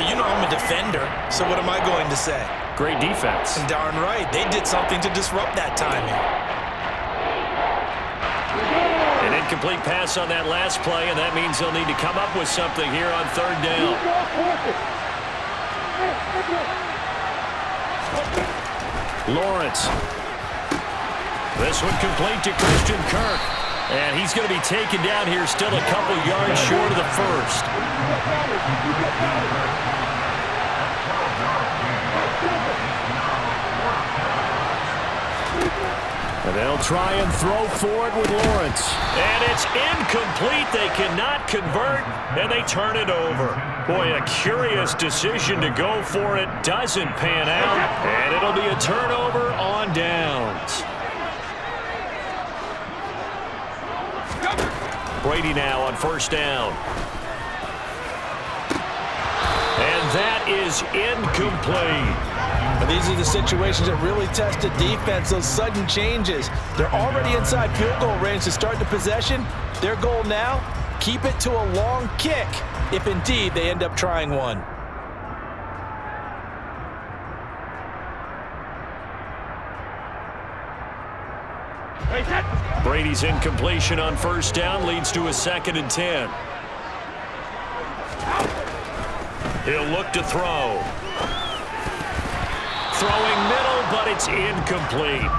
Well, you know I'm a defender, so what am I going to say? Great defense. Darn right. They did something to disrupt that timing. An incomplete pass on that last play, and that means they'll need to come up with something here on third down. Lawrence. This one complete to Christian Kirk. And he's going to be taken down here, still a couple yards short of the first. And they'll try and throw for it with Lawrence. And it's incomplete. They cannot convert, and they turn it over. Boy, a curious decision to go for it. Doesn't pan out, and it'll be a turnover on downs. Brady now on first down. And that is incomplete. These are the situations that really test the defense, those sudden changes. They're already inside field goal range to start the possession. Their goal now, keep it to a long kick, if indeed they end up trying one. Brady's incompletion on first down leads to a 2nd and 10. He'll look to throw. Throwing middle, but it's incomplete.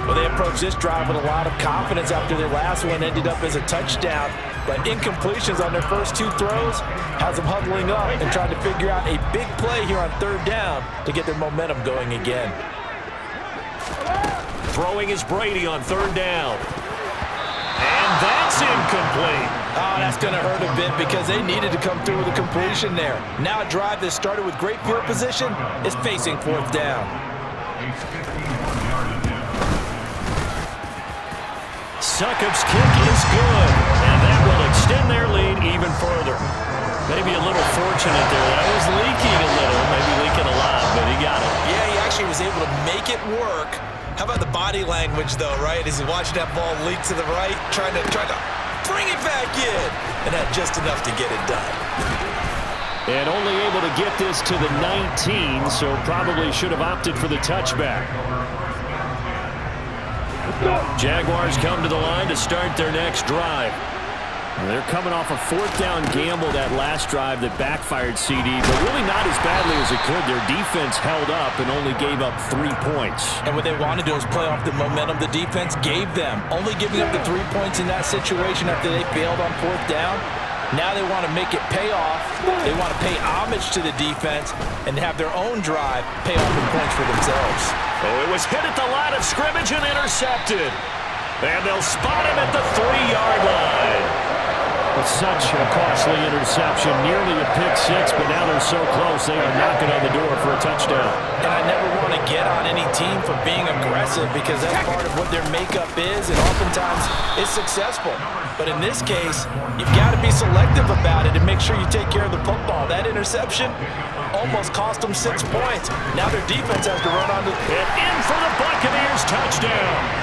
Well, they approached this drive with a lot of confidence after their last one ended up as a touchdown. But incompletions on their first 2 throws has them huddling up and trying to figure out a big play here on third down to get their momentum going again. Throwing is Brady on third down. And that's incomplete. Oh, that's going to hurt a bit because they needed to come through with a completion there. Now a drive that started with great field position is facing 4th down. Succop's kick is good, and that will extend their lead even further. Maybe a little fortunate there. That was leaking a little, maybe leaking a lot, but he got it. Yeah, he actually was able to make it work. How about the body language, though, right? As he watched that ball leak to the right, trying to bring it back in, and had just enough to get it done. And only able to get this to the 19, so probably should have opted for the touchback. Jaguars come to the line to start their next drive. They're coming off a 4th down gamble that last drive that backfired CD, but really not as badly as it could. Their defense held up and only gave up 3 points. And what they want to do is play off the momentum the defense gave them. Only giving up the 3 points in that situation after they failed on 4th down. Now they want to make it pay off. They want to pay homage to the defense and have their own drive pay off in points for themselves. Oh, it was hit at the line of scrimmage and intercepted. And they'll spot him at the 3-yard line. It's such a costly interception, nearly a pick 6, but now they're so close they are knocking on the door for a touchdown. And I never want to get on any team for being aggressive because that's part of what their makeup is, and oftentimes it's successful. But in this case, you've got to be selective about it and make sure you take care of the football. That interception almost cost them 6 points. Now their defense has to run on the... And in for the Buccaneers touchdown.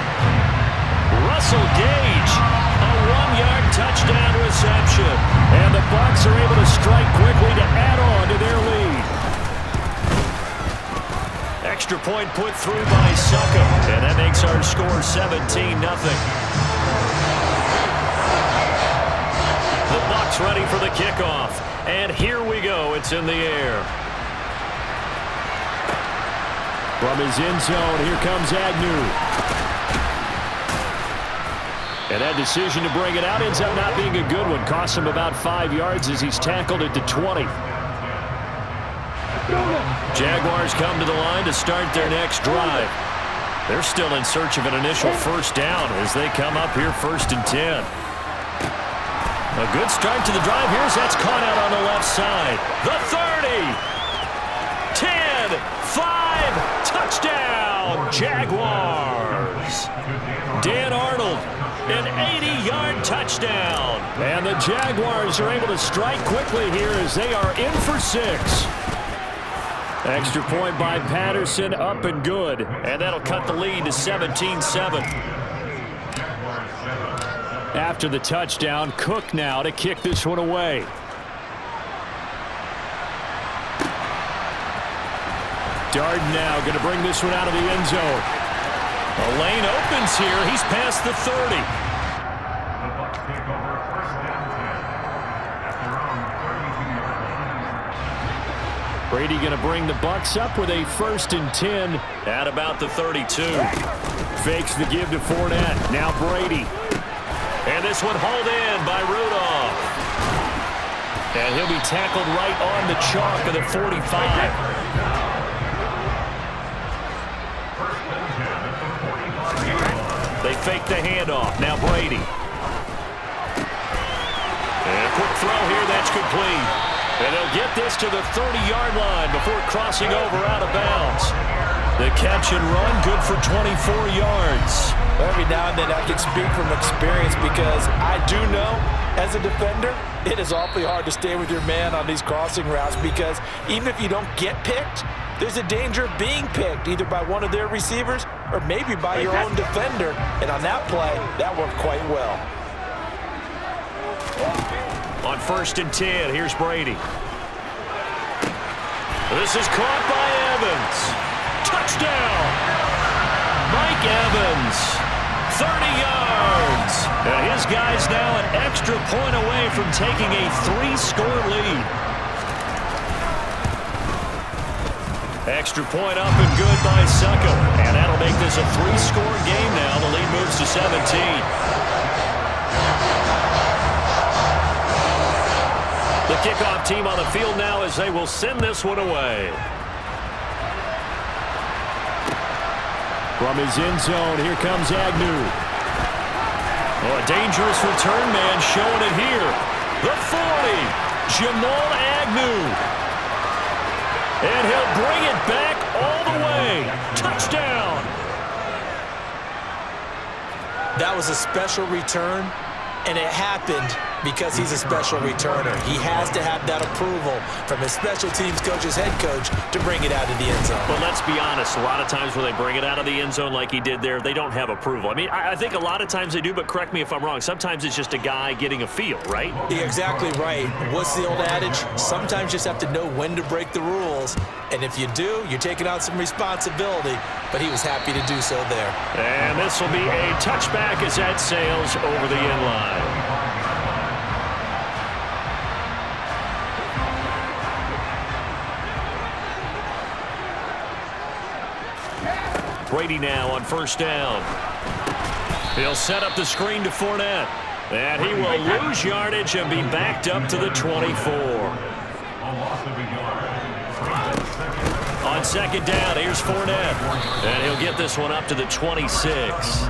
Russell Gage, a 1-yard touchdown reception. And the Bucs are able to strike quickly to add on to their lead. Extra point put through by Succop. And that makes our score 17-0. The Bucs ready for the kickoff. And here we go. It's in the air. From his end zone, here comes Agnew. And that decision to bring it out ends up not being a good one. Costs him about 5 yards as he's tackled it to 20. Jaguars come to the line to start their next drive. They're still in search of an initial first down as they come up here 1st and 10. A good start to the drive here as that's caught out on the left side. The 30, 10, 5, touchdown, Jaguars. Dan Arnold, an 80-yard touchdown. And the Jaguars are able to strike quickly here as they are in for 6. Extra point by Patterson, up and good. And that'll cut the lead to 17-7. After the touchdown, Cook now to kick this one away. Darden now going to bring this one out of the end zone. A lane opens here. He's past the 30. Brady going to bring the Bucs up with a 1st and 10 at about the 32. Fakes the give to Fournette. Now Brady. And this one hauled in by Rudolph. And he'll be tackled right on the chalk of the 45. They fake the handoff. Now Brady. And a quick throw here. That's complete. And they'll get this to the 30-yard line before crossing over out of bounds. The catch and run, good for 24 yards. Every now and then I can speak from experience because I do know, as a defender, it is awfully hard to stay with your man on these crossing routes because even if you don't get picked, there's a danger of being picked either by one of their receivers or maybe by your own defender. And on that play, that worked quite well. On 1st and 10, here's Brady. This is caught by Evans. Touchdown! Mike Evans, 30 yards. And his guy's now an extra point away from taking a 3-score lead. Extra point up and good by Succo. And that'll make this a 3-score game now. The lead moves to 17. The kickoff team on the field now as they will send this one away. From his end zone, here comes Agnew. Oh, a dangerous return man showing it here. The 40, Jamal Agnew. And he'll bring it back all the way. Touchdown. That was a special return, and it happened because he's a special returner. He has to have that approval from his special teams coach's head coach to bring it out of the end zone. But let's be honest, a lot of times when they bring it out of the end zone like he did there, they don't have approval. I mean, I think a lot of times they do, but correct me if I'm wrong. Sometimes it's just a guy getting a feel, right? You're exactly right. What's the old adage? Sometimes you just have to know when to break the rules. And if you do, you're taking on some responsibility. But he was happy to do so there. And this will be a touchback as that sails over the end line. Brady now on 1st down. He'll set up the screen to Fournette. And he will lose yardage and be backed up to the 24. On 2nd down, here's Fournette. And he'll get this one up to the 26.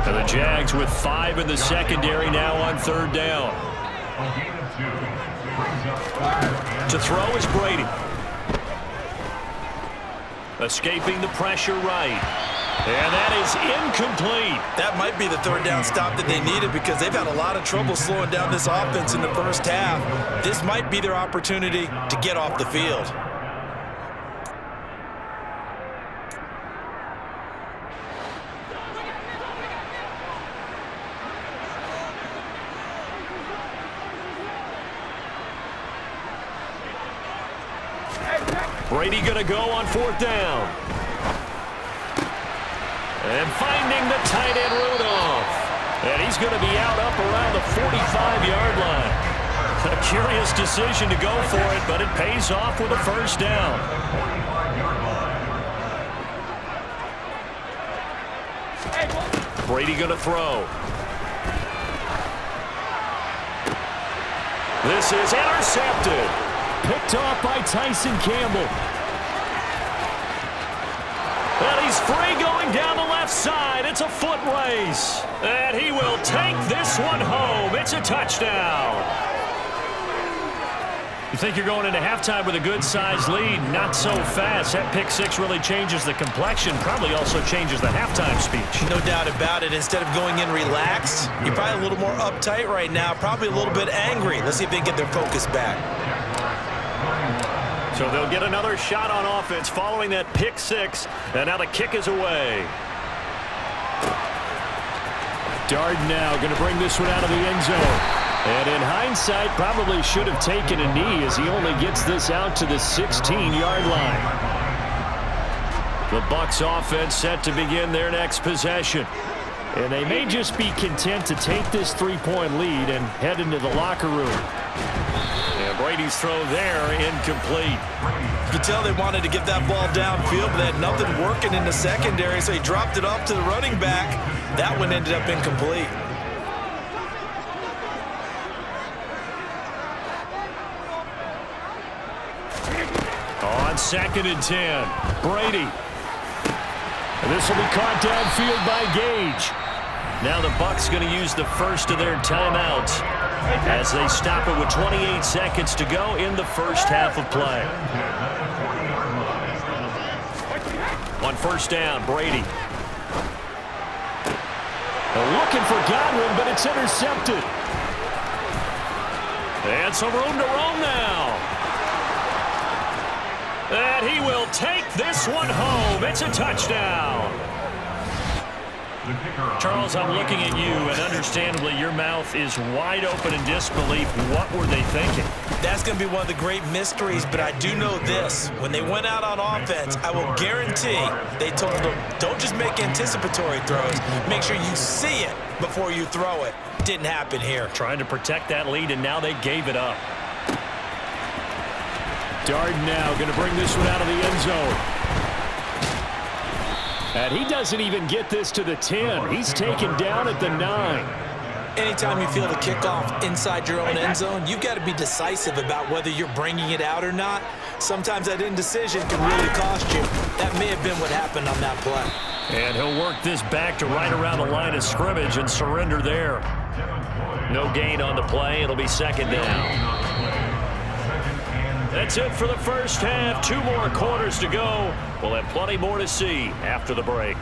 And the Jags with 5 in the secondary now on 3rd down. To throw is Brady. Escaping the pressure right. And that is incomplete. That might be the 3rd down stop that they needed because they've had a lot of trouble slowing down this offense in the first half. This might be their opportunity to get off the field. Brady going to go on 4th down. And finding the tight end Rudolph. And he's going to be out up around the 45-yard line. A curious decision to go for it, but it pays off with a 1st down. Brady going to throw. This is intercepted. Picked off by Tyson Campbell. And he's free going down the left side. It's a foot race. And he will take this one home. It's a touchdown. You think you're going into halftime with a good-sized lead. Not so fast. That pick 6 really changes the complexion. Probably also changes the halftime speech. No doubt about it. Instead of going in relaxed, you're probably a little more uptight right now. Probably a little bit angry. Let's see if they can get their focus back. So they'll get another shot on offense following that pick 6. And now the kick is away. Darden now going to bring this one out of the end zone. And in hindsight, probably should have taken a knee as he only gets this out to the 16-yard line. The Bucs offense set to begin their next possession. And they may just be content to take this 3-point lead and head into the locker room. And Brady's throw there, incomplete. You can tell they wanted to get that ball downfield, but they had nothing working in the secondary, so he dropped it off to the running back. That one ended up incomplete. On 2nd and 10, Brady. And this will be caught downfield by Gage. Now the Bucs going to use the first of their timeouts as they stop it with 28 seconds to go in the first half of play. On 1st down, Brady. They're looking for Godwin, but it's intercepted. And some room to roam now. And he will take this one home. It's a touchdown. Charles, I'm looking at you, and understandably your mouth is wide open in disbelief. What were they thinking? That's going to be one of the great mysteries, but I do know this. When they went out on offense, I will guarantee they told them, don't just make anticipatory throws. Make sure you see it before you throw it. Didn't happen here. Trying to protect that lead, and now they gave it up. Darden now going to bring this one out of the end zone. And he doesn't even get this to the 10. He's taken down at the 9. Anytime you feel the kickoff inside your own end zone, you've got to be decisive about whether you're bringing it out or not. Sometimes that indecision can really cost you. That may have been what happened on that play. And he'll work this back to right around the line of scrimmage and surrender there. No gain on the play. It'll be 2nd down. That's it for the first half. 2 more quarters to go. We'll have plenty more to see after the break.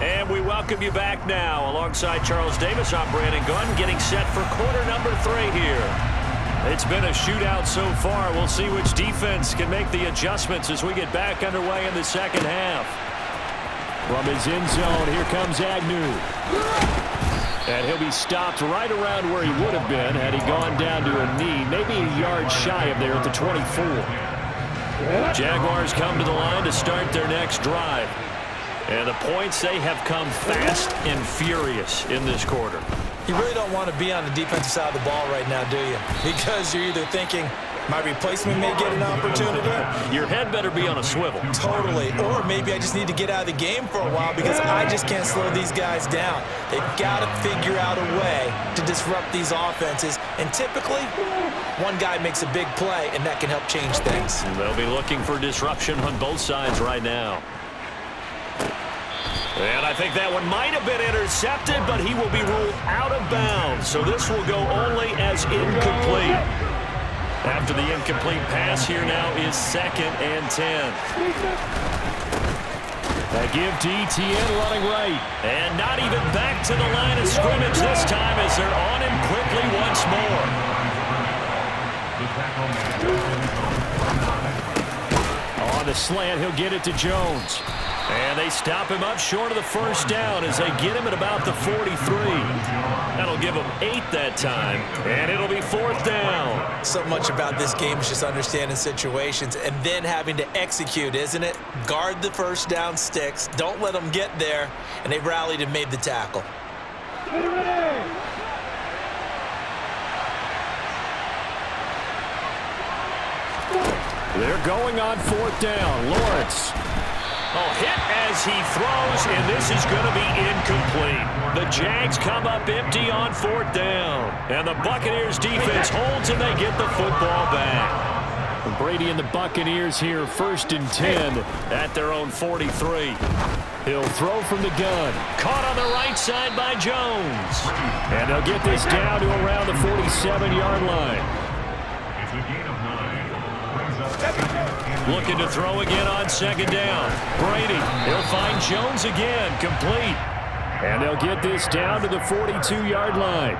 And we welcome you back now. Alongside Charles Davis, I'm Brandon Gunn, getting set for quarter number 3 here. It's been a shootout so far. We'll see which defense can make the adjustments as we get back underway in the second half. From his end zone, here comes Agnew. And he'll be stopped right around where he would have been had he gone down to a knee, maybe a yard shy of there at the 24. Jaguars come to the line to start their next drive. And the points, they have come fast and furious in this quarter. You really don't want to be on the defensive side of the ball right now, do you? Because you're either thinking, my replacement may get an opportunity. Your head better be on a swivel. Totally. Or maybe I just need to get out of the game for a while because I just can't slow these guys down. They've got to figure out a way to disrupt these offenses. And typically, one guy makes a big play, and that can help change things. They'll be looking for disruption on both sides right now. And I think that one might have been intercepted, but he will be ruled out of bounds. So this will go only as incomplete. After the incomplete pass, here now is 2nd and 10. They give to ETN running right. And not even back to the line of scrimmage this time as they're on him quickly once more. On the slant, he'll get it to Jones. And they stop him up short of the first down as they get him at about the 43. That'll give him 8 that time, and it'll be 4th down. So much about this game is just understanding situations and then having to execute, isn't it? Guard the first down sticks. Don't let them get there, and they rallied and made the tackle. They're going on 4th down. Lawrence. Oh, hit as he throws, and this is going to be incomplete. The Jags come up empty on 4th down. And the Buccaneers defense holds, and they get the football back. Brady and the Buccaneers here, 1st and 10 at their own 43. He'll throw from the gun. Caught on the right side by Jones. And they'll get this down to around the 47-yard line. Looking to throw again on 2nd down. Brady, he'll find Jones again, complete. And they'll get this down to the 42-yard line.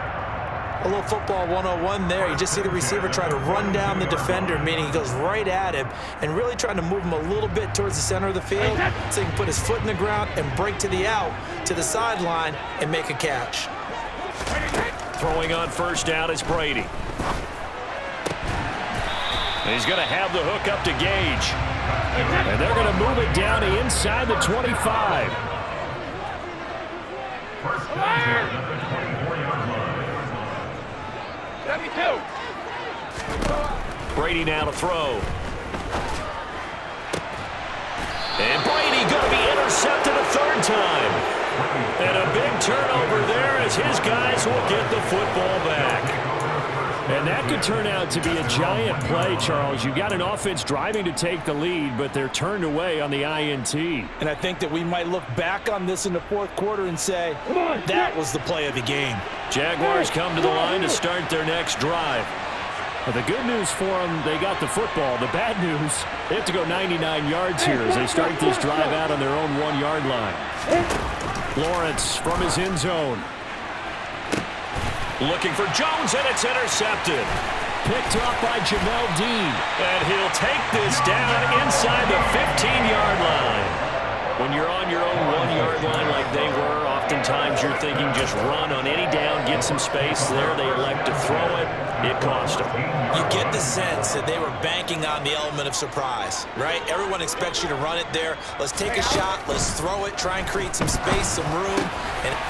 A little football 101 there. You just see the receiver try to run down the defender, meaning he goes right at him and really trying to move him a little bit towards the center of the field so he can put his foot in the ground and break to the out, to the sideline, and make a catch. Throwing on first down is Brady. He's going to have the hook up to Gage. And they're going to move it down to inside the 25. Brady now to throw. And Brady going to be intercepted a third time. And a big turnover there as his guys will get the football back. And that could turn out to be a giant play, Charles. You've got an offense driving to take the lead, but they're turned away on the INT. And I think that we might look back on this in the fourth quarter and say, that was the play of the game. Jaguars come to the line to start their next drive. But the good news for them, they got the football. The bad news, they have to go 99 yards here as they start this drive out on their own 1-yard line. Lawrence from his end zone. Looking for Jones, and it's intercepted. Picked off by Jamel Dean. And he'll take this down inside the 15-yard line. When you're on your own 1-yard line like they were, oftentimes you're thinking just run on any down, get some space. There they elect to throw it. It cost them. You get the sense that they were banking on the element of surprise, right? Everyone expects you to run it there. Let's take a shot. Let's throw it. Try and create some space, some room.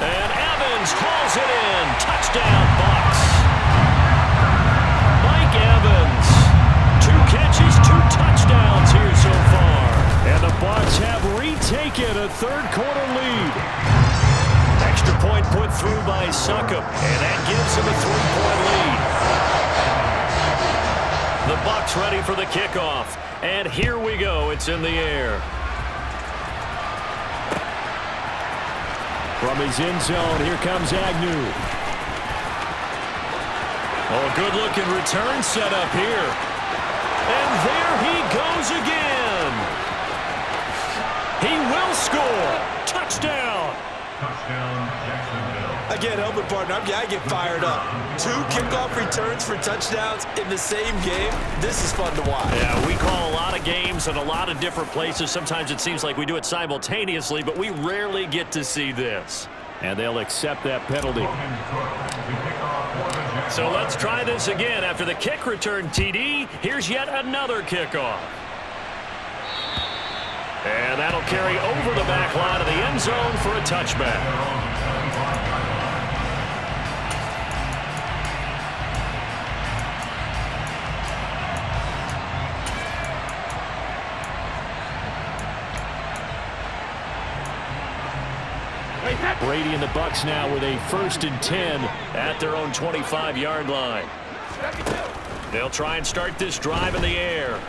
And Evans hauls it in. Touchdown, Bucs. Mike Evans. 2 catches, 2 touchdowns here so far. And the Bucs have retaken a third-quarter lead. Extra point put through by Succop, and that gives him a 3-point lead. The Bucs ready for the kickoff, and here we go. It's in the air. From his end zone, here comes Agnew. Oh, good-looking return set up here. And there he goes again. He will score. Touchdown. Touchdown, Jacksonville. I can't help it, partner. I get fired up. 2 kickoff returns for touchdowns in the same game. This is fun to watch. Yeah, we call a lot of games in a lot of different places. Sometimes it seems like we do it simultaneously, but we rarely get to see this. And they'll accept that penalty. So let's try this again. After the kick return TD, here's yet another kickoff. And that'll carry over the back line of the end zone for a touchback. Brady and the Bucs now with a 1st and 10 at their own 25-yard line. They'll try and start this drive in the air.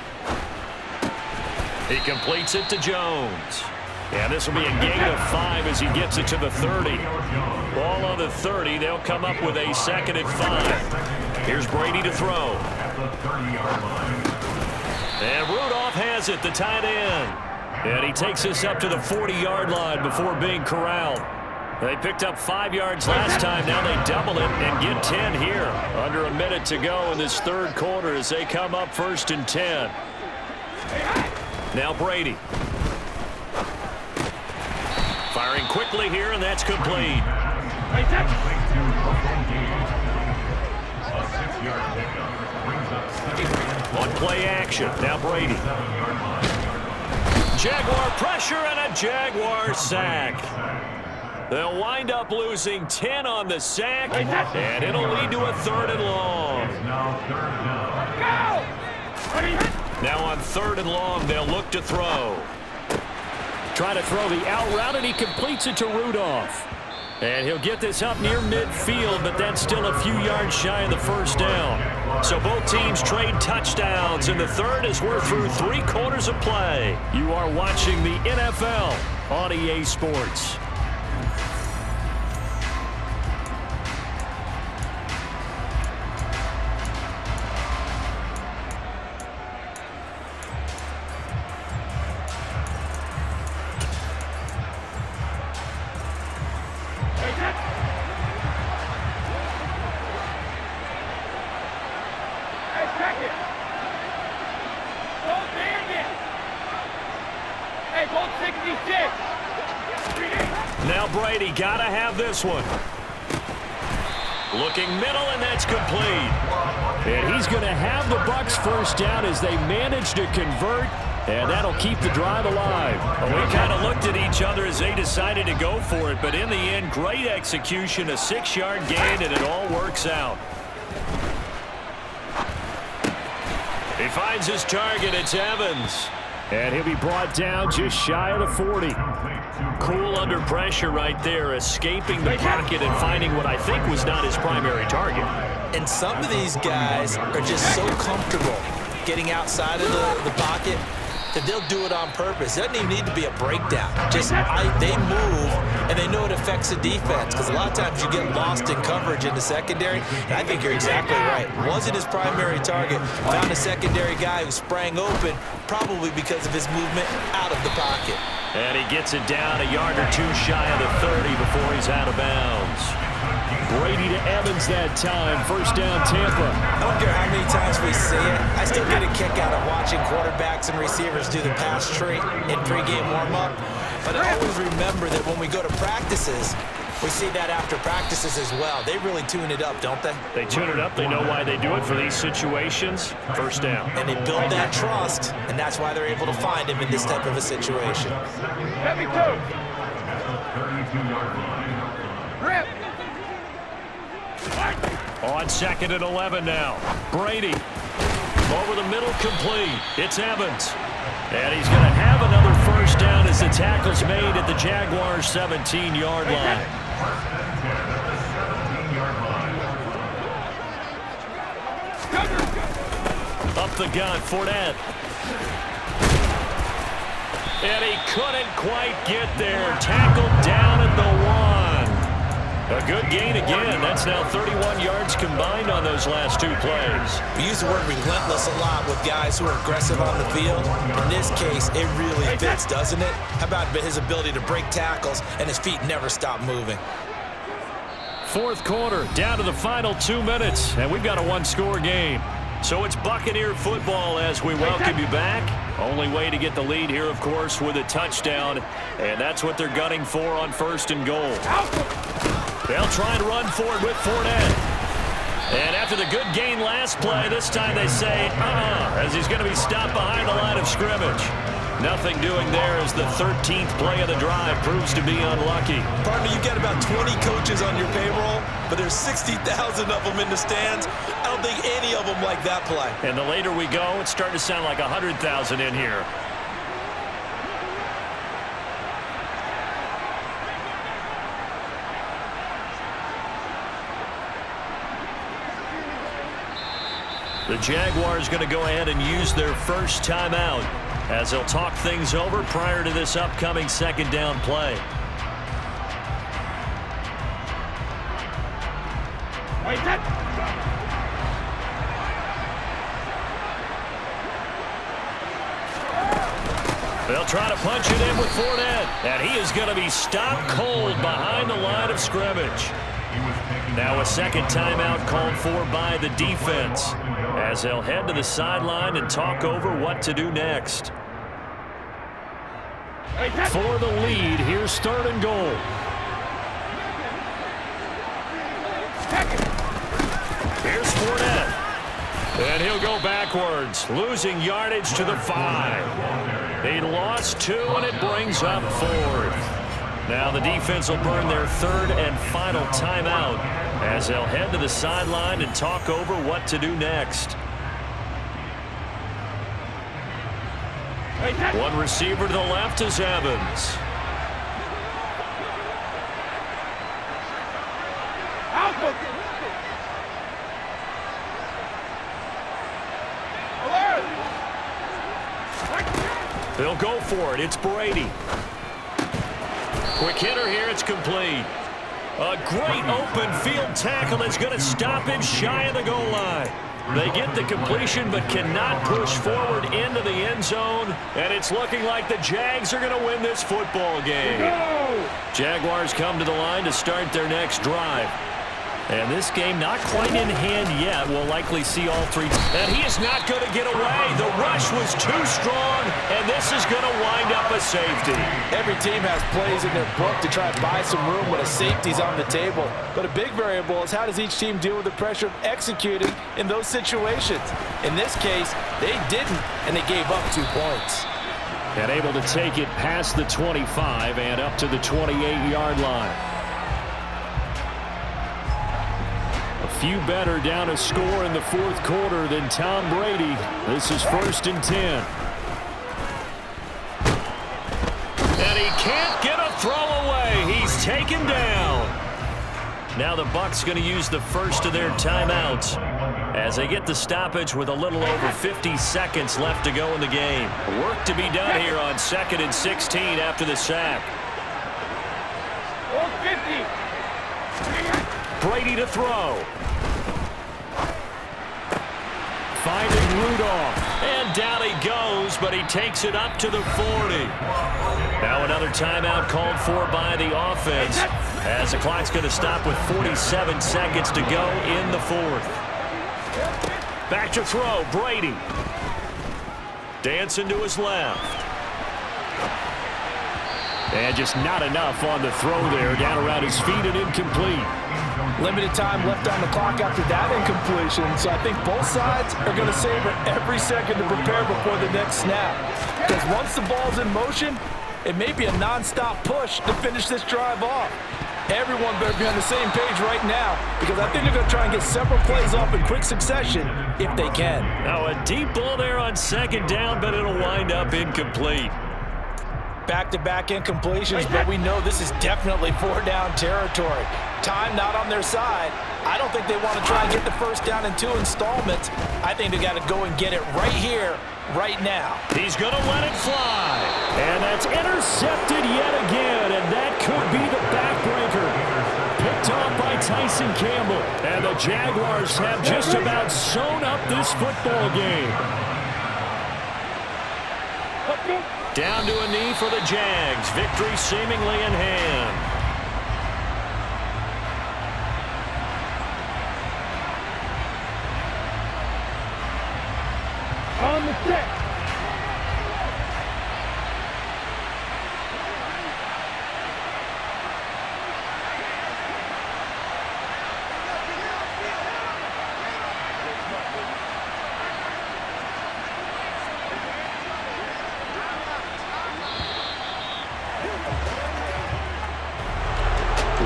He completes it to Jones. And this will be a gain of 5 as he gets it to the 30. Ball on the 30. They'll come up with a 2nd and 5. Here's Brady to throw. And Rudolph has it, the tight end. And he takes this up to the 40-yard line before being corralled. They picked up 5 yards last time. Now they double it and get 10 here. Under a minute to go in this third quarter as they come up 1st and 10. Now Brady. Firing quickly here, and that's complete. On play action, now Brady. Jaguar pressure and a Jaguar sack. They'll wind up losing 10 on the sack, and it'll lead to a 3rd and long. Now on 3rd and long, they'll look to throw. Trying to throw the out route, and he completes it to Rudolph. And he'll get this up near midfield, but that's still a few yards shy of the 1st down. So both teams trade touchdowns, and the third as we're through 3 quarters of play. You are watching the NFL on EA Sports. Now Brady got to have this one. Looking middle, and that's complete. And he's going to have the Bucs first down as they manage to convert, and that'll keep the drive alive. Well, we kind of looked at each other as they decided to go for it, but in the end, great execution, a 6-yard gain, and it all works out. He finds his target. It's Evans. And he'll be brought down just shy of the 40. Cool under pressure right there, escaping the pocket and finding what I think was not his primary target. And some of these guys are just so comfortable getting outside of the pocket that they'll do it on purpose. It doesn't even need to be a breakdown. Just they move, and they know it affects the defense, because a lot of times you get lost in coverage in the secondary, and I think you're exactly right. Wasn't his primary target. Found a secondary guy who sprang open, probably because of his movement out of the pocket. And he gets it down a yard or two shy of the 30 before he's out of bounds. Brady to Evans that time. First down, Tampa. I don't care how many times we see it. I still get a kick out of watching quarterbacks and receivers do the pass tree in pregame warm-up. But I always remember that when we go to practices, we see that after practices as well. They really tune it up, don't they? They tune it up. They know why they do it for these situations. First down. And they build that trust, and that's why they're able to find him in this type of a situation. Heavy two. 32-yard line. Rip. On 2nd and 11 now. Brady. Over the middle, complete. It's Evans. And he's going to have another first down as the tackle's made at the Jaguars' 17-yard line. Up the gun, Fournette. And he couldn't quite get there. Tackled down at the 1. A good gain again. That's now 31 yards combined on those last 2 plays. We use the word relentless a lot with guys who are aggressive on the field. In this case, it really fits, doesn't it? How about his ability to break tackles and his feet never stop moving? 4th quarter, down to the final 2 minutes, and we've got a 1-score game. So it's Buccaneer football as we welcome you back. Only way to get the lead here, of course, with a touchdown, and that's what they're gunning for on 1st and goal. They'll try and run for it with Fournette. And after the good gain last play, this time they say, as he's going to be stopped behind the line of scrimmage. Nothing doing there as the 13th play of the drive proves to be unlucky. Partner, you've got about 20 coaches on your payroll, but there's 60,000 of them in the stands. I don't think any of them like that play. And the later we go, it's starting to sound like 100,000 in here. The Jaguars going to go ahead and use their first timeout as they'll talk things over prior to this upcoming 2nd down play. They'll try to punch it in with Fournette, and he is going to be stopped cold behind the line of scrimmage. Now a 2nd timeout called for by the defense as they'll head to the sideline and talk over what to do next. For the lead, here's 3rd and goal. Here's Fournette. And he'll go backwards, losing yardage to the 5. He lost 2, and it brings up 4th. Now the defense will burn their 3rd and final timeout as they'll head to the sideline and talk over what to do next. One receiver to the left is Evans. They'll go for it. It's Brady. Quick hitter here. It's complete. A great open field tackle that's going to stop him shy of the goal line. They get the completion but cannot push forward into the end zone, and it's looking like the Jags are going to win this football game. Jaguars come to the line to start their next drive. And this game not quite in hand yet. We'll likely see all three. And he is not going to get away. The rush was too strong, and this is going to wind up a safety. Every team has plays in their book to try and buy some room when a safety's on the table. But a big variable is how does each team deal with the pressure of executing in those situations. In this case, they didn't, and they gave up 2 points. And able to take it past the 25 and up to the 28-yard line. A few better down a score in the fourth quarter than Tom Brady. This is 1st and 10. And he can't get a throw away. He's taken down. Now the Bucs going to use the first of their timeouts as they get the stoppage with a little over 50 seconds left to go in the game. Work to be done here on 2nd and 16 after the sack. 50. Brady to throw. Finding Rudolph. And down he goes, but he takes it up to the 40. Now another timeout called for by the offense as the clock's going to stop with 47 seconds to go in the fourth. Back to throw, Brady. Dancing to his left. And just not enough on the throw there. Down around his feet and incomplete. Limited time left on the clock after that incompletion, so I think both sides are going to savor every second to prepare before the next snap. Because once the ball's in motion, it may be a non-stop push to finish this drive off. Everyone better be on the same page right now because I think they're going to try and get several plays off in quick succession if they can. Now a deep ball there on 2nd down, but it'll wind up incomplete. Back-to-back incompletions, but we know this is definitely 4-down territory. Time not on their side. I don't think they want to try and get the first down in 2 installments. I think they got to go and get it right here, right now. He's going to let it fly. And that's intercepted yet again, and that could be the backbreaker. Picked off by Tyson Campbell. And the Jaguars have just about sewn up this football game. Down to a knee for the Jags. Victory seemingly in hand. On the set.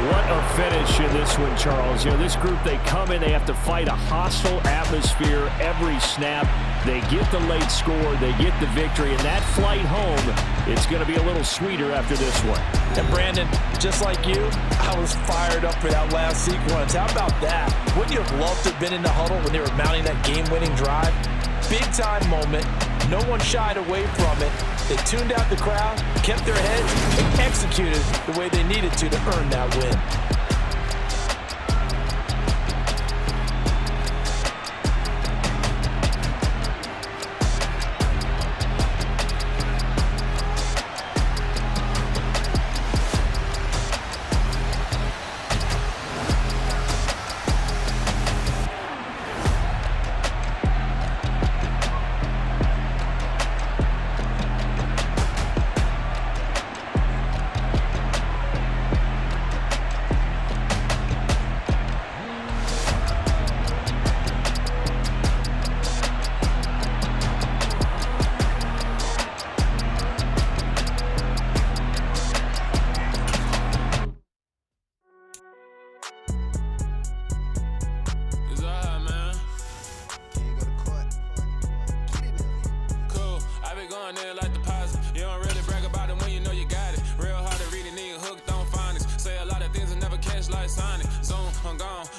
What a finish in this one, Charles. You know, this group, they come in, they have to fight a hostile atmosphere every snap. They get the late score, they get the victory, and that flight home, it's going to be a little sweeter after this one. And Brandon, just like you, I was fired up for that last sequence. How about that? Wouldn't you have loved to have been in the huddle when they were mounting that game-winning drive? Big-time moment. No one shied away from it. They tuned out the crowd, kept their heads, and executed the way they needed to earn that win.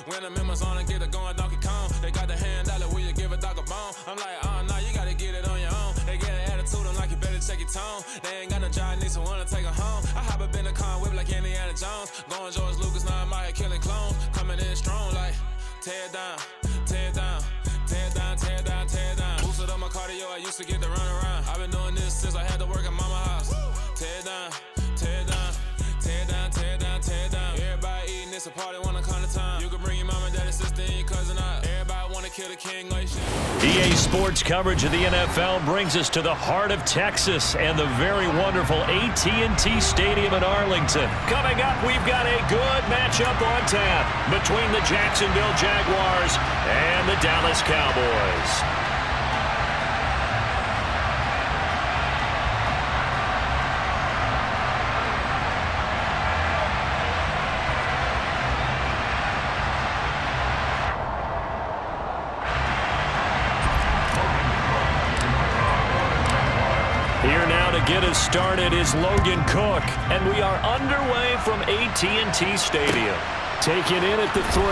When the members on and get it going Donkey Kong, they got the hand dollar, will you give a dog a bone? I'm like, oh no, you gotta get it on your own. They get an attitude, I'm like, you better check your tone. They ain't got no job, need someone to take her home. I hop up in the car, whip like Indiana Jones. Going George Lucas, now I'm out here killing clones. Coming in strong like, tear down, tear down, tear down, tear down, tear down. Boosted up my cardio, I used to get to run around. I've been doing this since I had to work at mama house. Tear down, tear down, tear down, tear down, tear down. Everybody eating, it's a party, wanna come to time. You can bring your mama kill the king like shit. EA Sports coverage of the NFL brings us to the heart of Texas and the very wonderful AT&T Stadium in Arlington. Coming up, we've got a good matchup on tap between the Jacksonville Jaguars and the Dallas Cowboys. Here now to get us started is Logan Cook, and we are underway from AT&T Stadium. Taken in at the 3.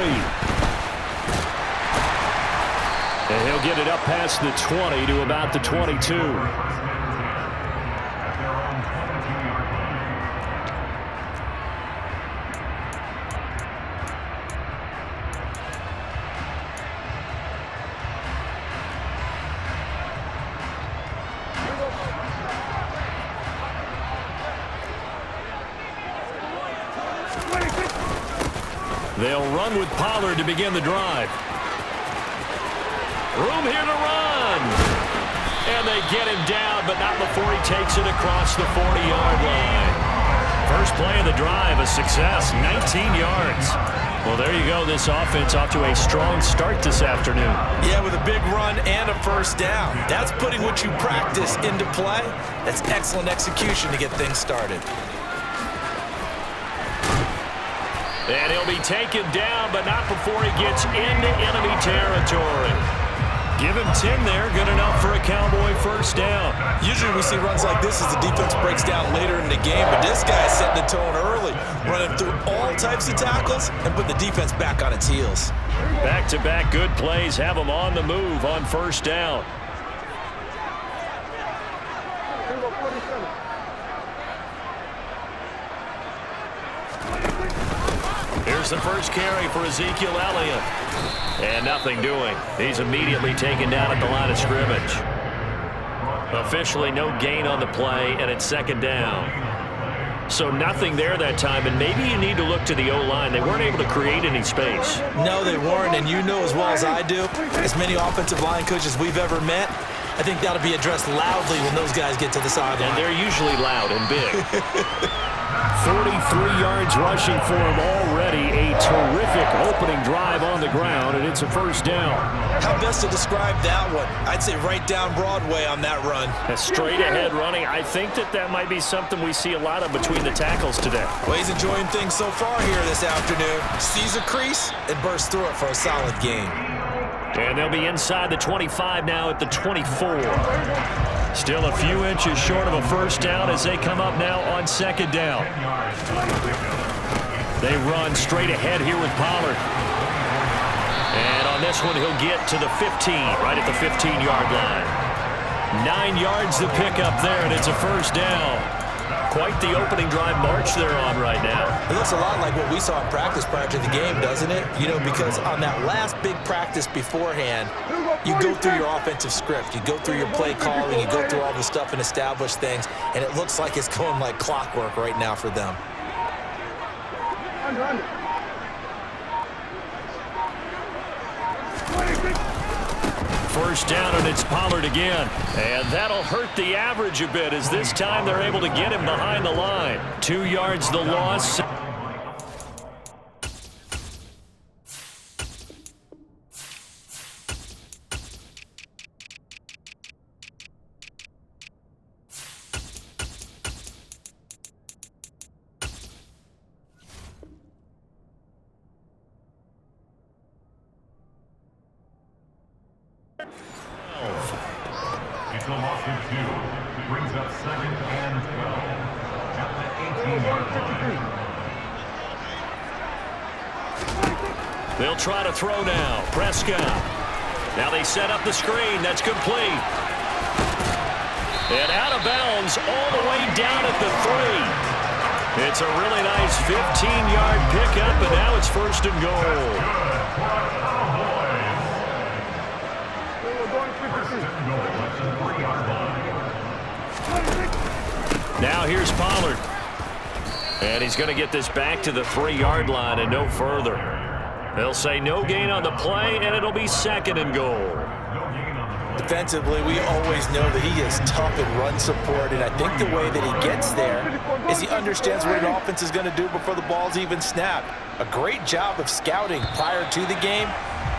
And he'll get it up past the 20 to about the 22. They'll run with Pollard to begin the drive. Room here to run. And they get him down, but not before he takes it across the 40-yard line. First play of the drive, a success, 19 yards. Well, there you go. This offense off to a strong start this afternoon. Yeah, with a big run and a first down. That's putting what you practice into play. That's excellent execution to get things started. And he'll be taken down, but not before he gets into enemy territory. Give him 10 there, good enough for a Cowboy first down. Usually we see runs like this as the defense breaks down later in the game, but this guy's setting the tone early, running through all types of tackles and putting the defense back on its heels. Back-to-back good plays have him on the move on first down. Here's the first carry for Ezekiel Elliott. And nothing doing. He's immediately taken down at the line of scrimmage. Officially no gain on the play, and it's second down. So nothing there that time, and maybe you need to look to the O-line. They weren't able to create any space. No, they weren't, and you know as well as I do, as many offensive line coaches we've ever met, I think that'll be addressed loudly when those guys get to the sideline. And they're usually loud and big. 43 yards rushing for him already. A terrific opening drive on the ground, and it's a first down. How best to describe that one? I'd say right down Broadway on that run. A straight ahead running. I think that might be something we see a lot of between the tackles today. Well, he's enjoying things so far here this afternoon. Sees a crease and bursts through it for a solid gain. And they'll be inside the 25 now at the 24. Still a few inches short of a first down as they come up now on second down. They run straight ahead here with Pollard. And on this one, he'll get to the 15, right at the 15-yard line. 9 yards to pick up there, and it's a first down. Quite the opening drive march they're on right now. It looks a lot like what we saw in practice prior to the game, doesn't it? You know, because on that last big practice beforehand, you go through your offensive script. You go through your play calling. You go through all the stuff and establish things. And it looks like it's going like clockwork right now for them. First down, and it's Pollard again. And that'll hurt the average a bit as this time they're able to get him behind the line. 2 yards the loss. It's a loss of 2. Brings up 2nd and 12. At the 18-yard line. They'll try to throw now. Prescott. Now they set up the screen. That's complete. And out of bounds all the way down at the 3. It's a really nice 15-yard pickup, and now it's first and goal. Now here's Pollard. And he's going to get this back to the 3-yard line and no further. They'll say no gain on the play, and it'll be 2nd and goal. Defensively, we always know that he is tough in run support, and I think the way that he gets there is he understands what an offense is going to do before the ball's even snapped. A great job of scouting prior to the game,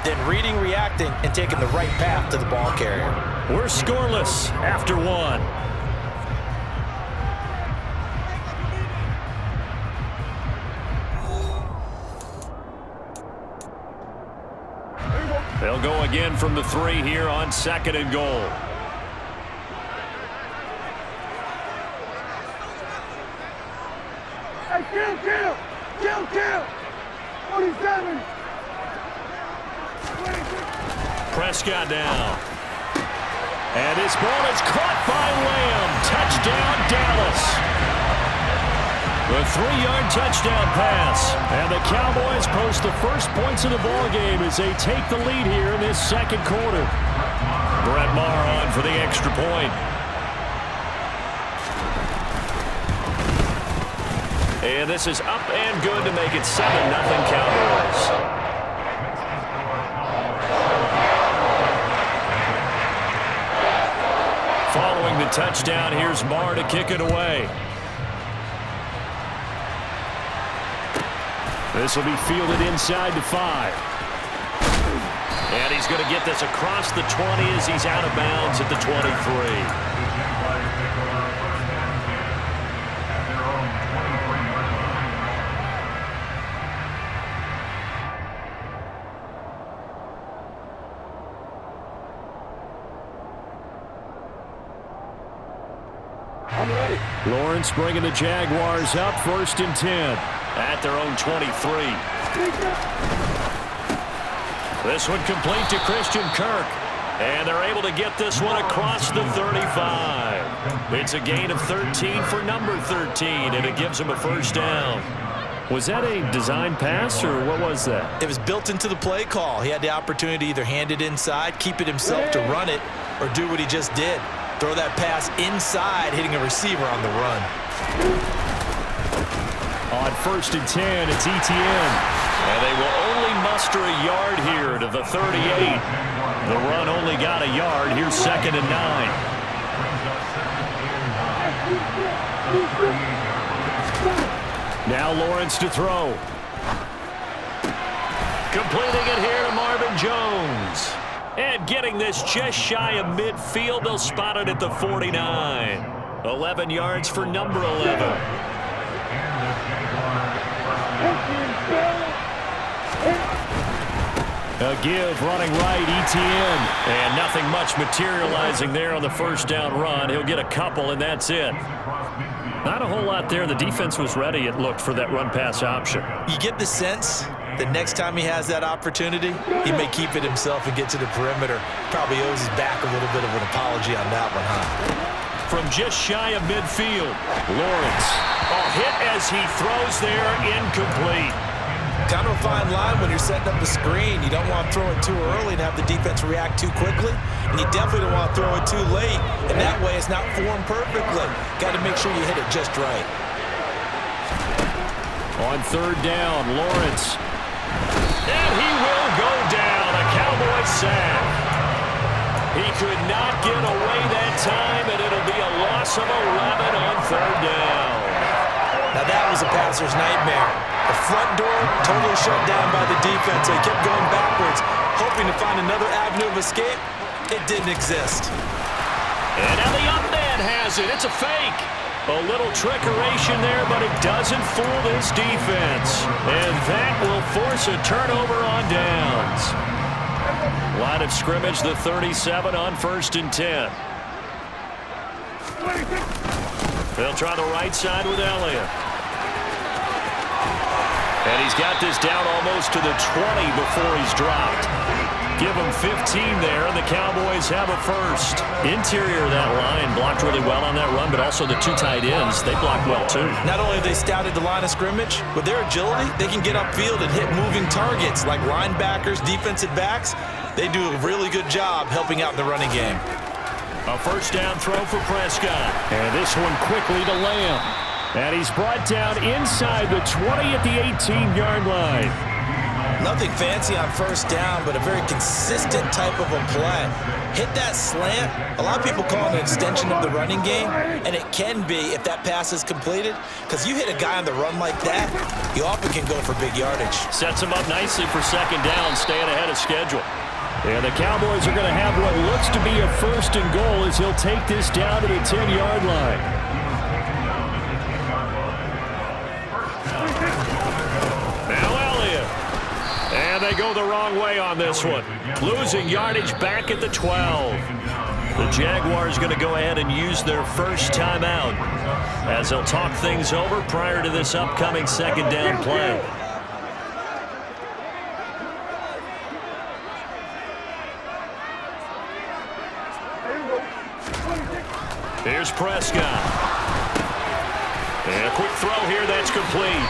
then reading, reacting, and taking the right path to the ball carrier. We're scoreless after 1. They'll go again from the 3 here on 2nd and goal. Hey, kill! 47! Prescott down. And his ball is caught by Lamb. Touchdown, Dallas. The 3-yard touchdown pass. And the Cowboys post the first points of the ballgame as they take the lead here in this 2nd quarter. Brett Maher on for the extra point. And this is up and good to make it 7-0 Cowboys. Following the touchdown, here's Maher to kick it away. This will be fielded inside the 5. And he's going to get this across the 20 as he's out of bounds at the 23. Lawrence bringing the Jaguars up 1st and 10 at their own 23. This one complete to Christian Kirk. And they're able to get this one across the 35. It's a gain of 13 for number 13, and it gives him a 1st down. Was that a design pass, or what was that? It was built into the play call. He had the opportunity to either hand it inside, keep it himself to run it, or do what he just did. Throw that pass inside, hitting a receiver on the run. On 1st and 10, it's ETN. And they will only muster a yard here to the 38. The run only got a yard. Here's 2nd and 9. Now Lawrence to throw. Completing it here to Marvin Jones. And getting this just shy of midfield. They'll spot it at the 49. 11 yards for number 11. A give running right, ETN. And nothing much materializing there on the 1st down run. He'll get a couple, and that's it. Not a whole lot there. The defense was ready, it looked, for that run-pass option. You get the sense that next time he has that opportunity, he may keep it himself and get to the perimeter. Probably owes his back a little bit of an apology on that one, huh? From just shy of midfield, Lawrence. A hit as he throws there, incomplete. Kind of a fine line when you're setting up a screen. You don't want to throw it too early and have the defense react too quickly. And you definitely don't want to throw it too late. And that way it's not formed perfectly. Got to make sure you hit it just right. On 3rd down, Lawrence. And he will go down. A Cowboy sack. He could not get away that time, and it'll be a loss of 11 on 3rd down. Now that was a passer's nightmare. The front door totally shut down by the defense. They kept going backwards, hoping to find another avenue of escape. It didn't exist. And now the up man has it. It's a fake. A little trickeration there, but it doesn't fool this defense. And that will force a turnover on downs. Line of scrimmage, the 37 on 1st and 10. They'll try the right side with Elliott. And he's got this down almost to the 20 before he's dropped. Give him 15 there, and the Cowboys have a 1st. Interior of that line blocked really well on that run, but also the 2 tight ends, they blocked well too. Not only have they scouted the line of scrimmage, with their agility, they can get upfield and hit moving targets like linebackers, defensive backs. They do a really good job helping out in the running game. A 1st down throw for Prescott. And this one quickly to Lamb. And he's brought down inside the 20 at the 18-yard line. Nothing fancy on first down, but a very consistent type of a play. Hit that slant. A lot of people call it an extension of the running game, and it can be if that pass is completed, because you hit a guy on the run like that, you often can go for big yardage. Sets him up nicely for second down, staying ahead of schedule. And the Cowboys are going to have what looks to be a first and goal as he'll take this down to the 10-yard line. And they go the wrong way on this one. Losing yardage back at the 12. The Jaguars going to go ahead and use their first timeout as they'll talk things over prior to this upcoming second down play. Here's Prescott. And a quick throw here that's complete.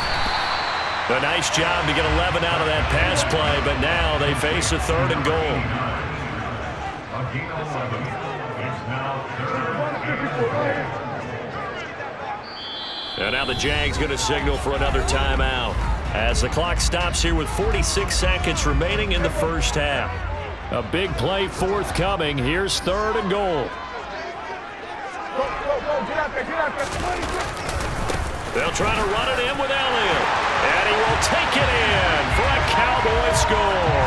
A nice job to get 11 out of that pass play, but now they face a third and goal. And now the Jags going to signal for another timeout as the clock stops here with 46 seconds remaining in the first half. A big play forthcoming. Here's third and goal. They'll try to run it in with Elliott. And he will take it in for a Cowboy score.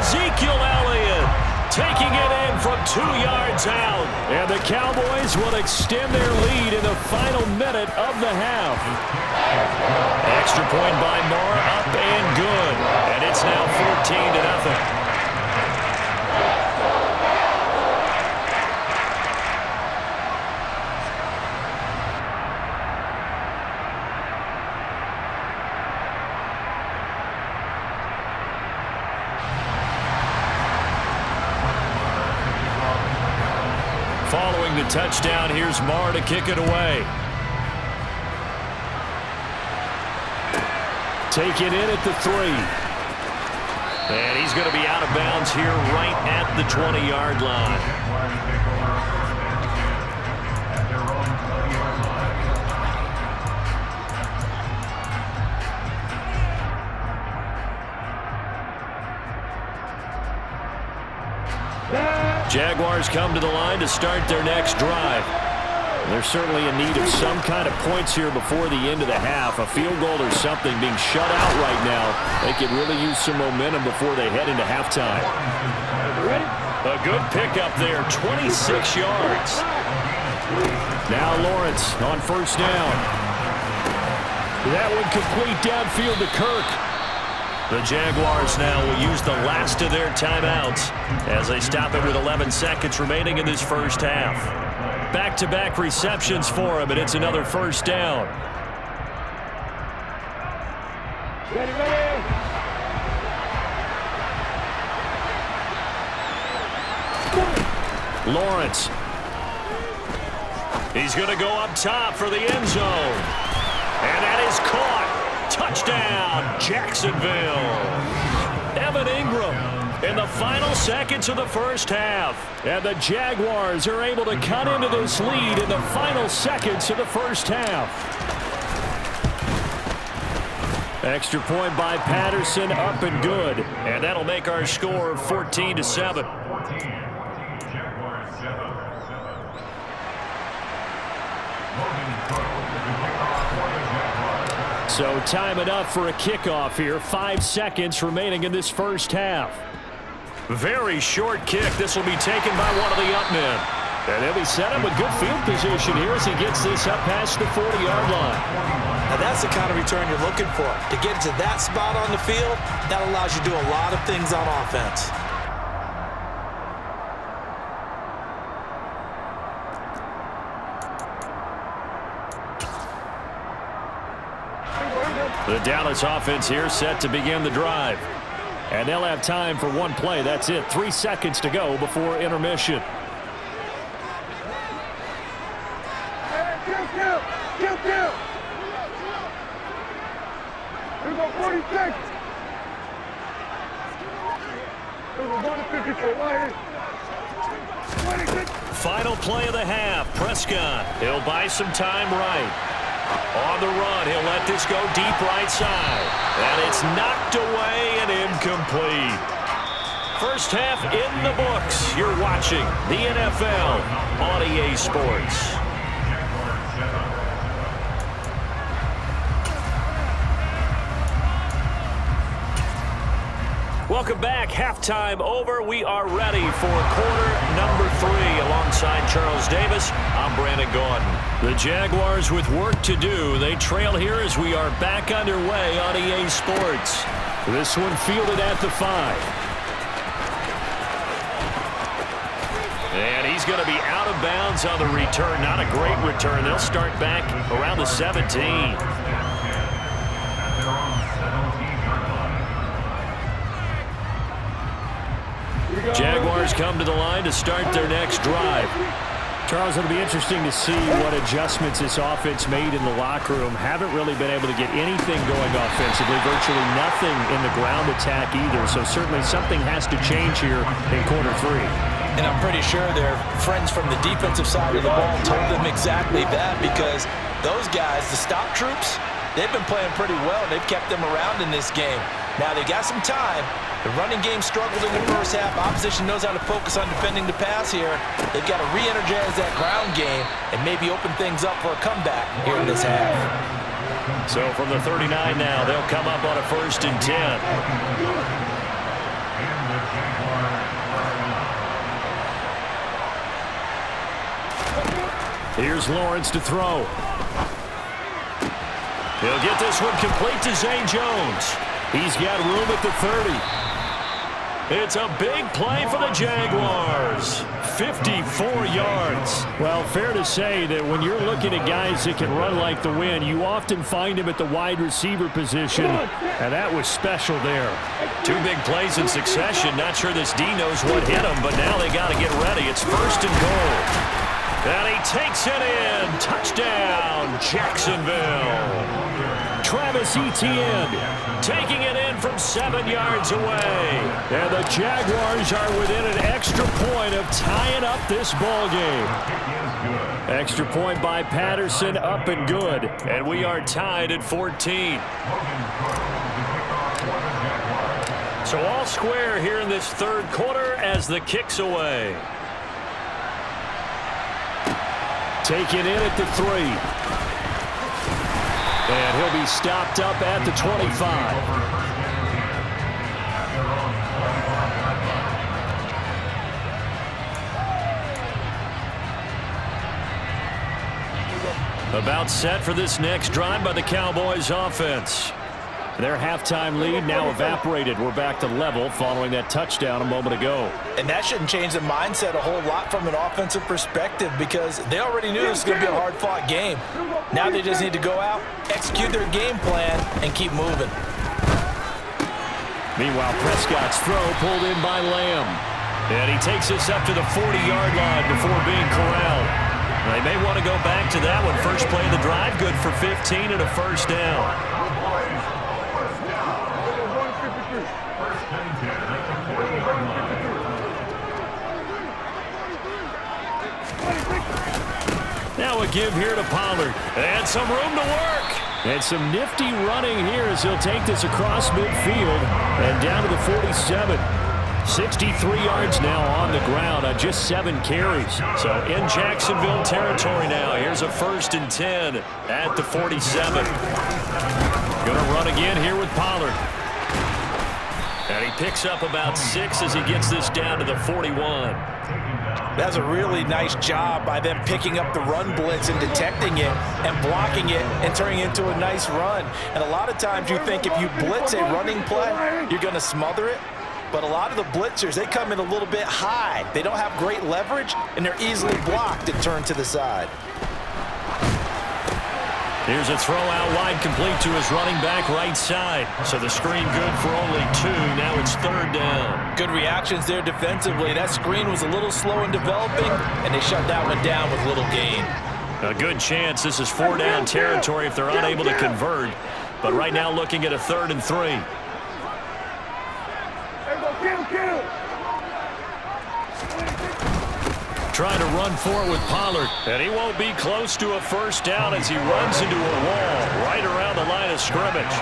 Ezekiel Elliott taking it in from 2 yards out. And the Cowboys will extend their lead in the final minute of the half. Extra point by Moore, up and good. And it's now 14-0. Following the touchdown, here's Marr to kick it away. Take it in at the 3. And he's going to be out of bounds here right at the 20-yard line. Jaguars come to the line to start their next drive. They're certainly in need of some kind of points here before the end of the half. A field goal or something being shut out right now. They could really use some momentum before they head into halftime. A good pickup there, 26 yards. Now Lawrence on first down. That one complete downfield to Kirk. The Jaguars now will use the last of their timeouts as they stop it with 11 seconds remaining in this first half. Back-to-back receptions for him, and it's another first down. Lawrence. He's going to go up top for the end zone. And that is caught. Touchdown, Jacksonville. Evan Ingram in the final seconds of the first half. And the Jaguars are able to cut into this lead in the final seconds of the first half. Extra point by Patterson, up and good. And that'll make our score 14-7. So time enough for a kickoff here. 5 seconds remaining in this first half. Very short kick. This will be taken by one of the up men. And he'll be set up with good field position here as he gets this up past the 40-yard line. Now that's the kind of return you're looking for. To get to that spot on the field, that allows you to do a lot of things on offense. The Dallas offense here set to begin the drive. And they'll have time for one play. That's it. 3 seconds to go before intermission. Final play of the half. Prescott. He'll buy some time right. On the run, he'll let this go deep right side. And it's knocked away and incomplete. First half in the books. You're watching the NFL on EA Sports. Welcome back. Halftime over. We are ready for quarter number 3. Alongside Charles Davis, I'm Brandon Gaudin. The Jaguars with work to do. They trail here as we are back underway on EA Sports. This one fielded at the 5. And he's going to be out of bounds on the return. Not a great return. They'll start back around the 17. Jaguars come to the line to start their next drive. Charles, it'll be interesting to see what adjustments this offense made in the locker room. Haven't really been able to get anything going offensively, virtually nothing in the ground attack either. So certainly something has to change here in quarter 3. And I'm pretty sure their friends from the defensive side of the ball told them exactly that, because those guys, the stop troops, they've been playing pretty well. They've kept them around in this game. Now they got some time. The running game struggled in the first half. Opposition knows how to focus on defending the pass here. They've got to re-energize that ground game and maybe open things up for a comeback here in this half. So from the 39 now, they'll come up on a 1st and 10. Here's Lawrence to throw. He'll get this one complete to Zay Jones. He's got room at the 30. It's a big play for the Jaguars. 54 yards. Well, fair to say that when you're looking at guys that can run like the wind, you often find him at the wide receiver position, and that was special there. 2 big plays in succession. Not sure this D knows what hit him, but now they got to get ready. It's 1st and goal. And he takes it in. Touchdown, Jacksonville. Travis Etienne taking it in from 7 yards away. And the Jaguars are within an extra point of tying up this ball game. Extra point by Patterson, up and good. And we are tied at 14. So all square here in this 3rd quarter as the kick's away. Taken in at the 3. And he'll be stopped up at the 25. About set for this next drive by the Cowboys offense. Their halftime lead now evaporated. We're back to level following that touchdown a moment ago. And that shouldn't change the mindset a whole lot from an offensive perspective, because they already knew this was going to be a hard-fought game. Now they just need to go out, execute their game plan, and keep moving. Meanwhile, Prescott's throw pulled in by Lamb. And he takes this up to the 40-yard line before being corralled. They may want to go back to that one. First play of the drive, good for 15 and a 1st down. Now a give here to Pollard. And some room to work. And some nifty running here as he'll take this across midfield and down to the 47. 63 yards now on the ground on just 7 carries. So in Jacksonville territory now. Here's a 1st and 10 at the 47. Going to run again here with Pollard. And he picks up about 6 as he gets this down to the 41. That's a really nice job by them picking up the run blitz and detecting it and blocking it and turning it into a nice run. And a lot of times you think if you blitz a running play, you're going to smother it. But a lot of the blitzers, they come in a little bit high. They don't have great leverage, and they're easily blocked and turned to the side. Here's a throw out wide, complete to his running back right side. So the screen good for only 2. Now it's 3rd down. Good reactions there defensively. That screen was a little slow in developing, and they shut that one down with little gain. A good chance this is 4-down territory if they're unable to convert. But right now looking at a 3rd and 3. trying to run for it with Pollard. And he won't be close to a first down as he runs into a wall right around the line of scrimmage.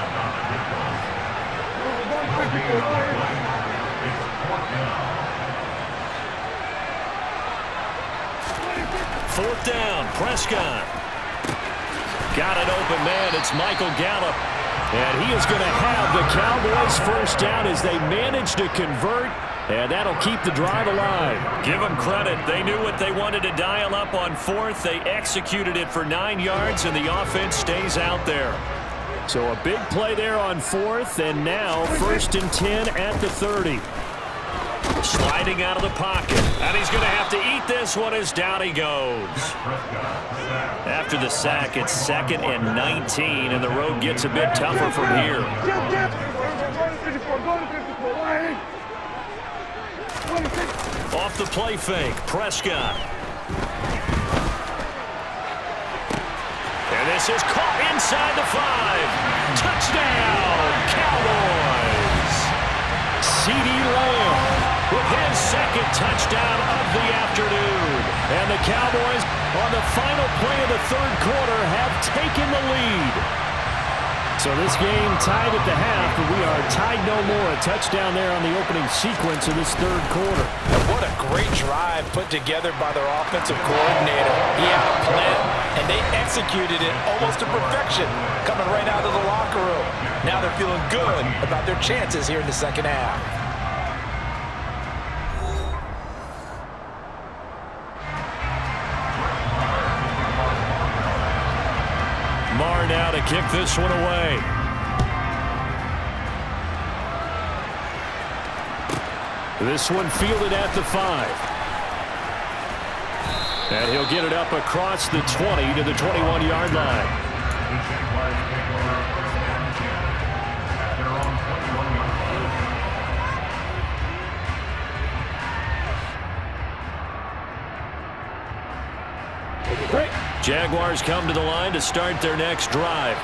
Fourth down, Prescott. Got an open man. It's Michael Gallup. And he is going to have the Cowboys first down as they manage to convert. And that'll keep the drive alive. Give them credit. They knew what they wanted to dial up on fourth. They executed it for 9 yards, and the offense stays out there. So a big play there on fourth, and now 1st and 10 at the 30. Sliding out of the pocket. And he's going to have to eat this one as down he goes. After the sack, it's 2nd and 19, and the road gets a bit tougher from here. Off the play fake, Prescott. And this is caught inside the 5. Touchdown, Cowboys. CeeDee Lamb with his 2nd touchdown of the afternoon. And the Cowboys, on the final play of the 3rd quarter, have taken the lead. So this game tied at the half, but we are tied no more. A touchdown there on the opening sequence of this 3rd quarter. And what a great drive put together by their offensive coordinator. He had a plan, and they executed it almost to perfection, coming right out of the locker room. Now they're feeling good about their chances here in the 2nd half. Marr now to kick this one away. This one fielded at the 5. And he'll get it up across the 20 to the 21-yard line. Jaguars come to the line to start their next drive.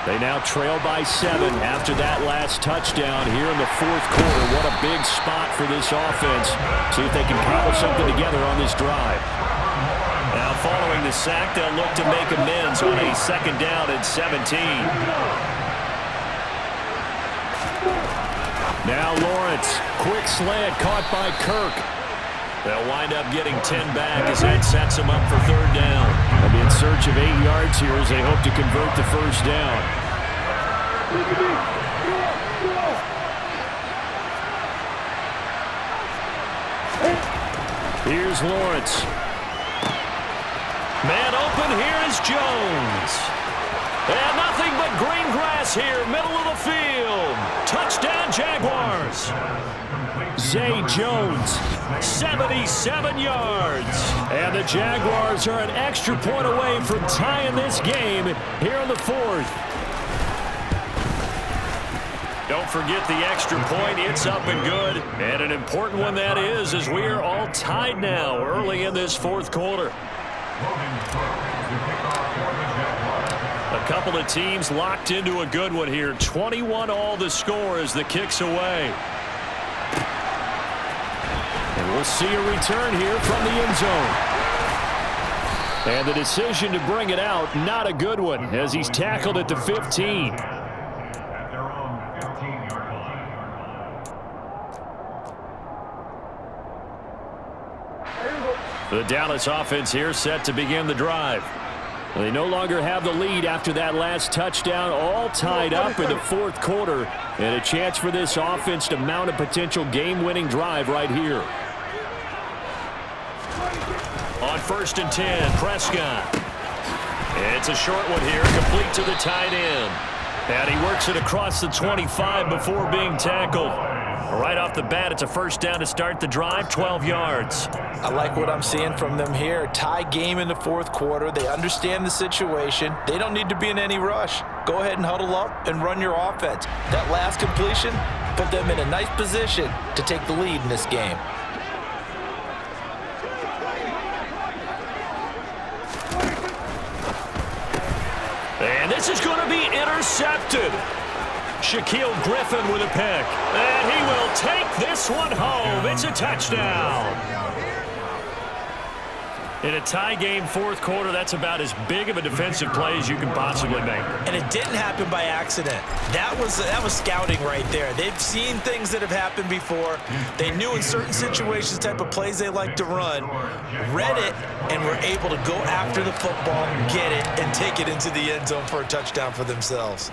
They now trail by 7 after that last touchdown here in the 4th quarter. What a big spot for this offense. See if they can cobble something together on this drive. Now following the sack, they'll look to make amends on a 2nd down and 17. Now Lawrence, quick slant caught by Kirk. They'll wind up getting 10 back as that sets them up for 3rd down. They'll be in search of 8 yards here as they hope to convert the first down. Here's Lawrence. Man open, here is Jones. And nothing but green grass here, middle of the field. Touchdown, Jaguars. Zay Jones, 77 yards. And the Jaguars are an extra point away from tying this game here in the 4th. Don't forget the extra point. It's up and good. And an important one that is, as we are all tied now early in this 4th quarter. A couple of teams locked into a good one here. 21 all the score as the kick's away. And we'll see a return here from the end zone. And the decision to bring it out, not a good one, as he's tackled at the 15. At their own 15-yard line. The Dallas offense here set to begin the drive. They no longer have the lead after that last touchdown, all tied up in the 4th quarter, and a chance for this offense to mount a potential game-winning drive right here. On 1st and 10, Prescott. It's a short one here, complete to the tight end. And he works it across the 25 before being tackled. Right off the bat, it's a first down to start the drive, 12 yards. I like what I'm seeing from them here. Tie game in the 4th quarter. They understand the situation. They don't need to be in any rush. Go ahead and huddle up and run your offense. That last completion put them in a nice position to take the lead in this game. And this is going to be intercepted. Shaquille Griffin with a pick. And he will take this one home. It's a touchdown. In a tie game fourth quarter, that's about as big of a defensive play as you can possibly make. And it didn't happen by accident. That was scouting right there. They've seen things that have happened before. They knew in certain situations the type of plays they like to run, read it, and were able to go after the football, get it, and take it into the end zone for a touchdown for themselves.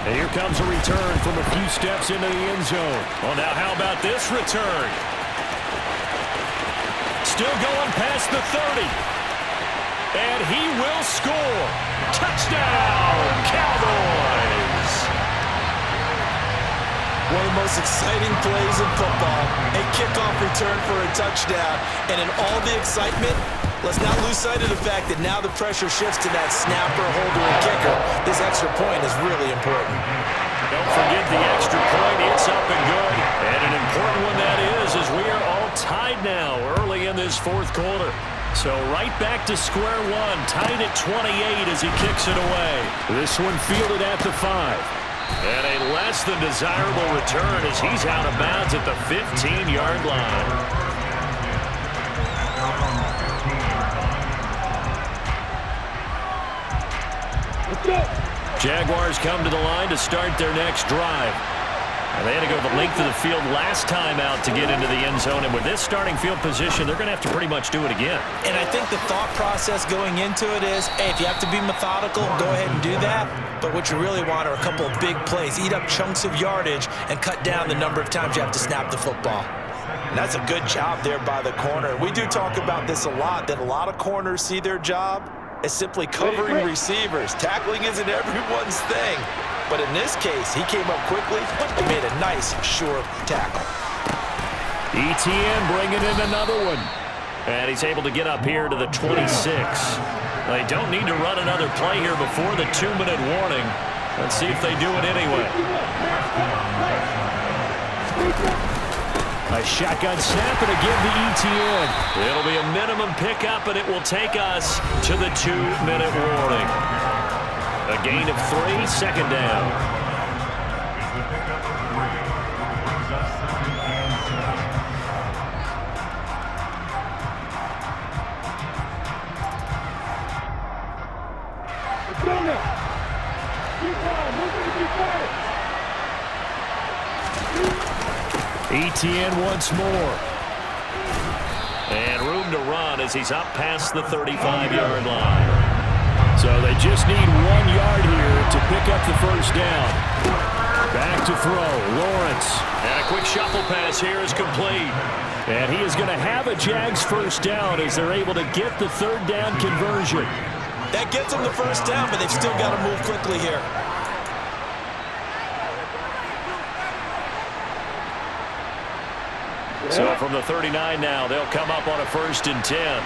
And here comes a return from a few steps into the end zone. Well, now how about this return? Still going past the 30. And he will score. Touchdown, Cowboys! One of the most exciting plays in football, a kickoff return for a touchdown. And in all the excitement, let's not lose sight of the fact that now the pressure shifts to that snapper, holder, and kicker. This extra point is really important. Don't forget the extra point. It's up and good. And an important one that is, as we are all tied now early in this fourth quarter. So right back to square one, tied at 28 as he kicks it away. This one fielded at the 5. And a less than desirable return as he's out of bounds at the 15-yard line. Jaguars come to the line to start their next drive. They had to go the length of the field last time out to get into the end zone, and with this starting field position, they're going to have to pretty much do it again. And I think the thought process going into it is, hey, if you have to be methodical, go ahead and do that. But what you really want are a couple of big plays. Eat up chunks of yardage and cut down the number of times you have to snap the football. And that's a good job there by the corner. We do talk about this a lot, that a lot of corners see their job as simply covering receivers. Tackling isn't everyone's thing. But in this case, he came up quickly and made a nice, short tackle. ETN bringing in another one. And he's able to get up here to the 26. They don't need to run another play here before the 2-minute warning. Let's see if they do it anyway. A shotgun snap and again the ETN. It'll be a minimum pickup, and it will take us to the 2-minute warning. A gain of 3, second down. Is the pickup of 3. Brings us second and 7. ETN once more. And room to run as he's up past the 35-yard line. So they just need 1 yard here to pick up the first down. Back to throw, Lawrence. And a quick shuffle pass here is complete. And he is going to have a Jags first down as they're able to get the third down conversion. That gets them the first down, but they've still got to move quickly here. So from the 39 now, they'll come up on a 1st and 10.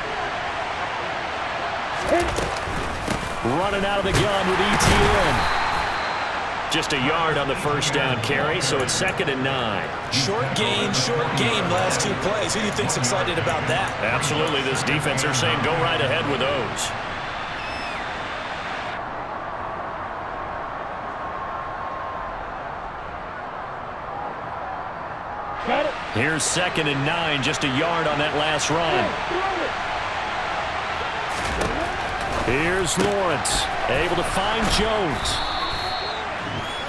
Running out of the gun with ETN. Just a yard on the first down carry, so it's 2nd and 9. Short game, last 2 plays. Who do you think's excited about that? Absolutely, this defense, they're saying go right ahead with those. Here's 2nd and 9, just a yard on that last run. Here's Lawrence, able to find Jones.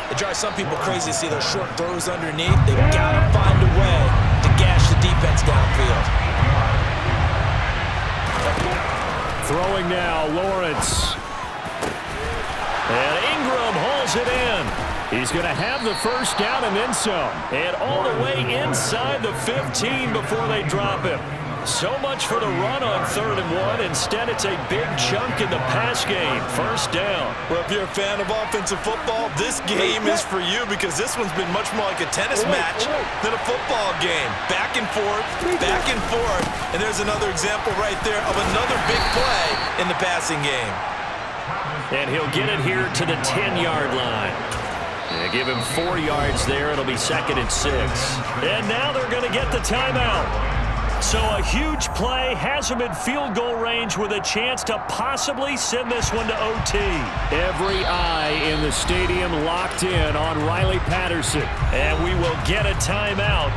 It drives some people crazy to see those short throws underneath. They've got to find a way to gash the defense downfield. Throwing now, Lawrence. And Ingram hauls it in. He's going to have the first down and then some. And all the way inside the 15 before they drop him. So much for the run on 3rd and 1. Instead, it's a big chunk in the pass game. First down. Well, if you're a fan of offensive football, this game is for you because this one's been much more like a tennis match than a football game. Back and forth, and there's another example right there of another big play in the passing game. And he'll get it here to the 10-yard line. They give him 4 yards there. It'll be 2nd and 6. And now they're going to get the timeout. So a huge play has him in field goal range with a chance to possibly send this one to OT. Every eye in the stadium locked in on Riley Patterson. And we will get a timeout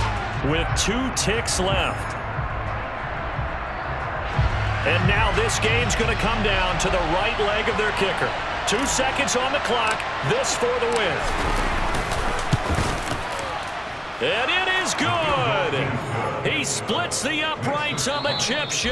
with 2 ticks left. And now this game's going to come down to the right leg of their kicker. 2 seconds on the clock. This for the win. And it is good. He splits the uprights on the chip shot.